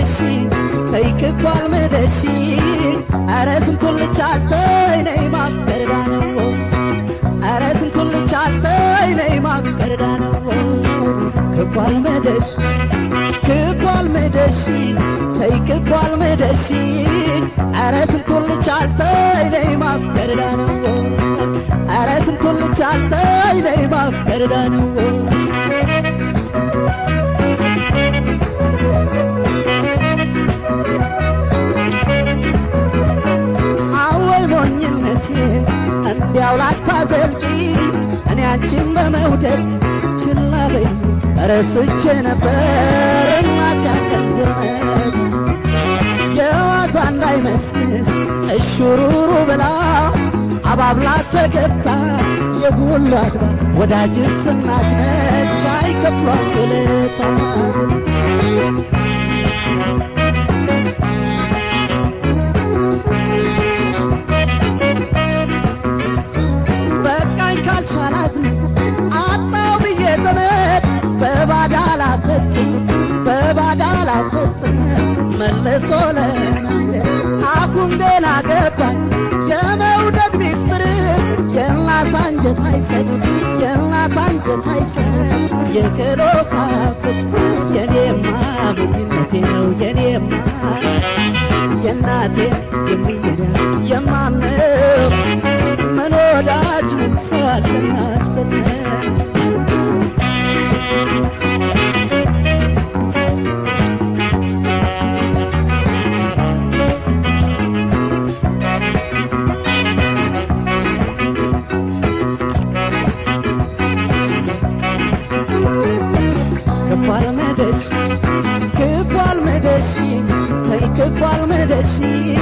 مدشي تيكف والمدشي أرسم كل شالتين ما بكردانو أرسم كل شالتين ما بكردانو كف والمدشي تيكف والمدشي أرسم كل شالتين ما بكردانو أرسم كل شالتين ما بكردانو እንዲያው ላታዘልቂ እኔ አንቺን በመውደድ ችላ በይ ረስቼ ነበር እናት ያለን ዘመን የዋዛ እንዳይመስልሽ እሹሩሩ ብላ አባብላ ተገብታ የጉሉ አድባር ወዳጅስ እናት ነች አይከፍሏት ውለታ መለሶ ለመንደር አፉን ገና ገባኝ የመውደድ ሚስጥር የእናት አንጀት አይሰጥ የክሮ ካፍት የኔማ ሞኝነቴ ነው የኔማ የእናቴ የሚሄዳ የማምነው ምን ወዳጅ ምን ሰው አለና ሰጠ كفال مدشي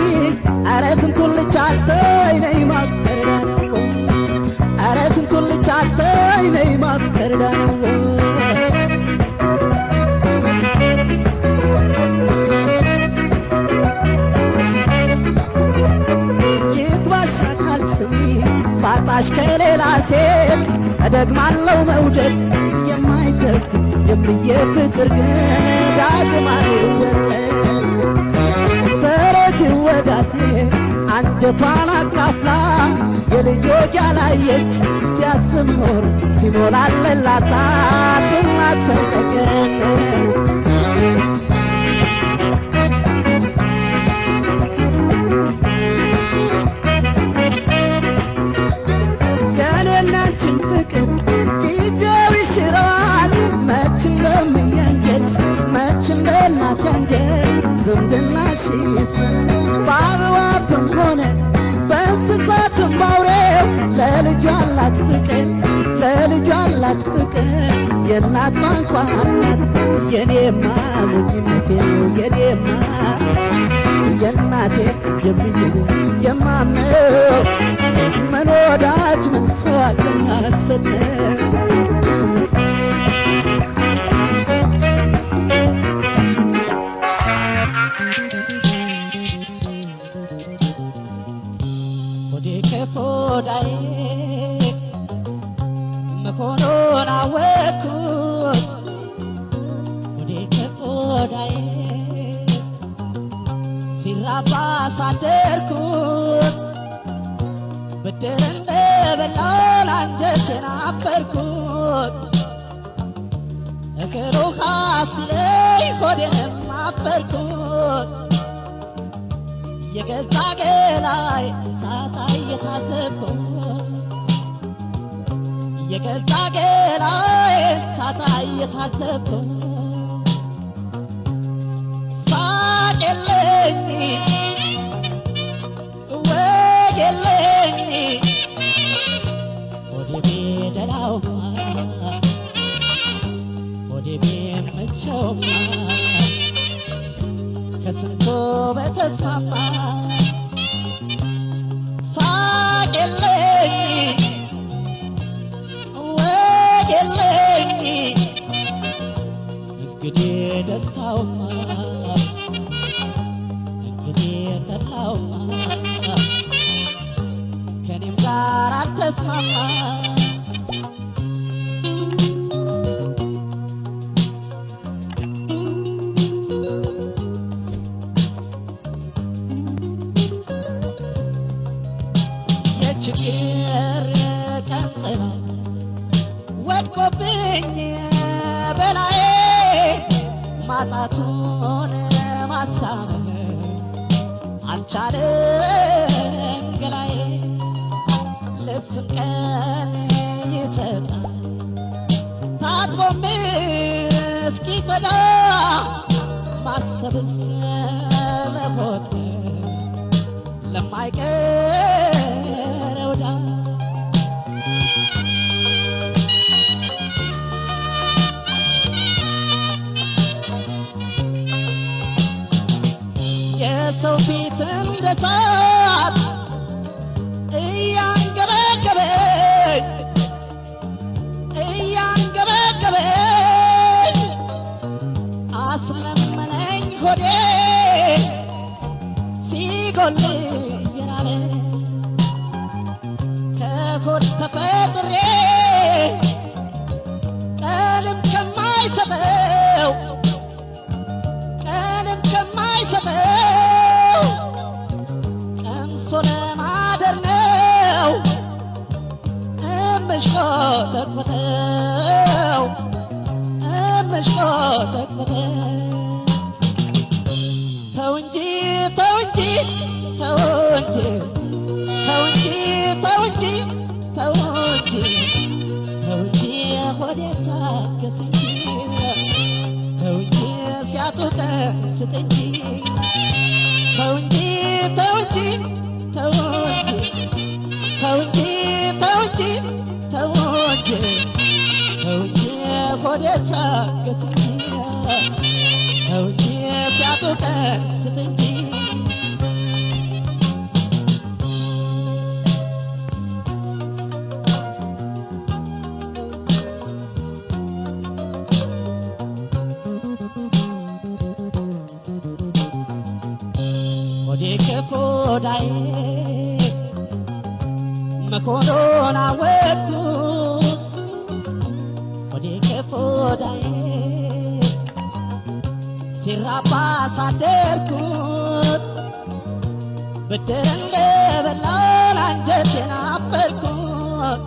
أرسم كل شالتين ما بكردانو أرسم كل شالتين ما بكردانو يتباشر خلصني فاتاش كليلا سيت أدقمالو مودد يمايتك يمي فكر داقمالو يلي አንጀቷን አካፍላ የልጆች ያላየች ሲያስብ ኖር ሲሞላለላት እናት ሰቀቀን የኔናችን ፍቅር ጊዜው ይሽራል መች እንደምየንጀት መች እንደናት ያንጀት ዝምድናሽ በአበባትም ሆነ በእንስሳትም ባውሬው ለልጇ አላት ፍቅር የእናት ቋንቋ ናት የኔማ ሞኝነቴ ነው የኔማ የእናቴ የሚሄድ የማምነው ምን ወዳጅ ምን ሰው አለና ሰጠ ሆዳዬ መሆኑን አወቅኩት ወደ ከሆዳዬ ሲራባ ሳደርኩት ብድር እንደበላን አንጀቴን አበርኩት እግሩ ካስለኝ ሆዴንም አበርኩት የገዛ ገላይ ሳታይ የታዘብኩት የገዛ ገላይ ሳታይ የታዘብኩት ሳቅልኝ ወግልኝ ወደ ቤደላው ወደ ቤመቸው ከስንቱ በተስፋፋ ሳቅልኝ ወግልኝ እንግዲህ ደስታውማ እንግዲህ ተድላውማ ከኔም ጋር አልተስማማ ማጣቱን ማስታመም አልቻለም ገላዬ ልብስም ቀን ይሰጣል ታጥቦም እስኪጸዳ ማሰብስ ለሞት ለማይቀረው ዕዳ የሰው ፊት እንደ እሳት እያንገበገበኝ አስለመነኝ ሆዴ ሲጎል እየራበ ከሆድ ተፈጥሬ ቀንም ከማይሰጠው ቀምሶ ለማደር ነው እምሽቆጠቆጠው ተው እንጂ ሆዴ ታገስ እንጂ ተው እንጂ ሲያጡቀን ስጥ እንጂ ተው እንጂ ሆዴ ታገስ እንጂ ተው እንጂ ሲያጡቀን ስጥ እንጂ ሆዴ ከሆዳዬ መሆኑን አወቅኩት ሆዴ ከሆዳዬ ሲራባ ሳደርኩት ብድር እንደበላን አንጀቴን አበልኩት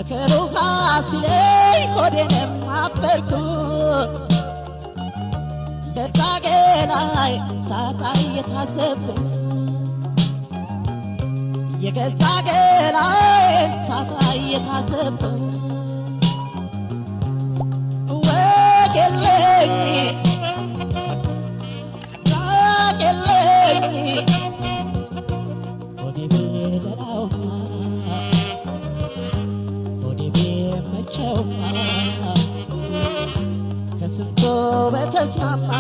እከሩሃ ሲለኝ ሆዴንም አበልኩት ገላዬ ሳጣ እየታዘብኩ የገዛ ገላዬ ሳጣ እየታዘብኩ ወገለኝ ሆዴ ቢደላውማ ሆዴ ቢመቸውማ ከስንቱ በተስማማ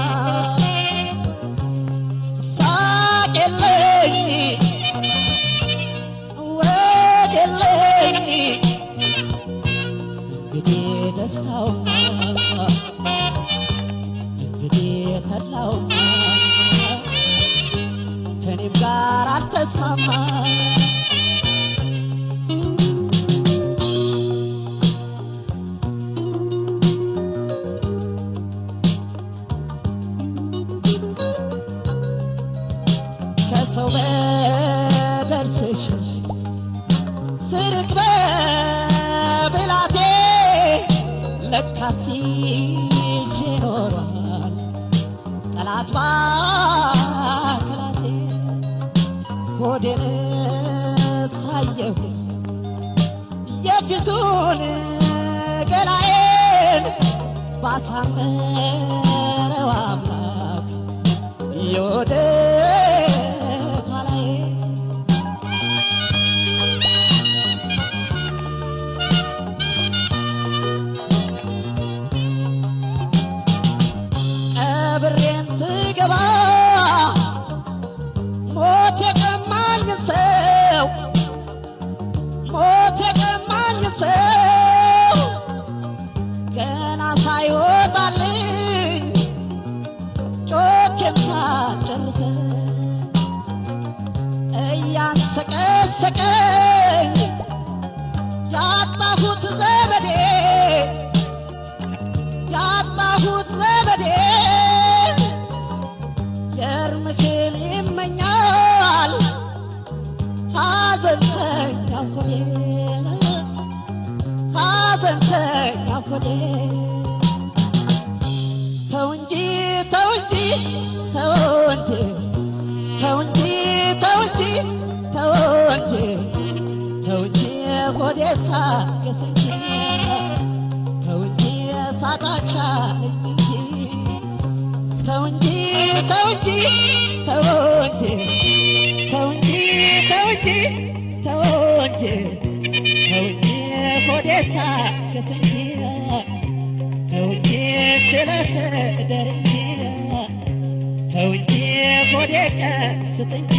ሳቅልኝ ወግልኝ እንግዲህ ደስታውማ እንግዲህ ተድላውማ ከኔም ጋር አልተስማማ ከሰው በደል ስሽሽ ስርቅ በብላቴ ለካስ ይዤ ኖሯል ጠላት ባከላቴ ሆዴን ሳየሁት የፊቱን ገላዬን ባሳመረው አምላክ የወደ ቀብሬን ስገባ ሞት የቀማኝን ሰው ገና ሳይወጣልኝ ጮኬን ሳጨርሰው እያንሰቀሰቀኝ ያጣሁት ዘመዴ የእርምክል ይመኛል ሐዘንተኛው ሆዴ ተው እንጂ ተው እንጂ ተው እንጂ ተው እንጂ ተው እንጂ ሆዴታ ከስንጂ ተው እንጂ ሳጣቻ እንጂ ተው እንጂ ተው እንጂ ተው እንጂ ተው እንጂ ተው እንጂ ተው እንጂ ተው እንጂ ሆዴታ ከስንጂ ተው እንጂ ስለደር እንጂ ተው እንጂ ሆዴ ቀስት እንጂ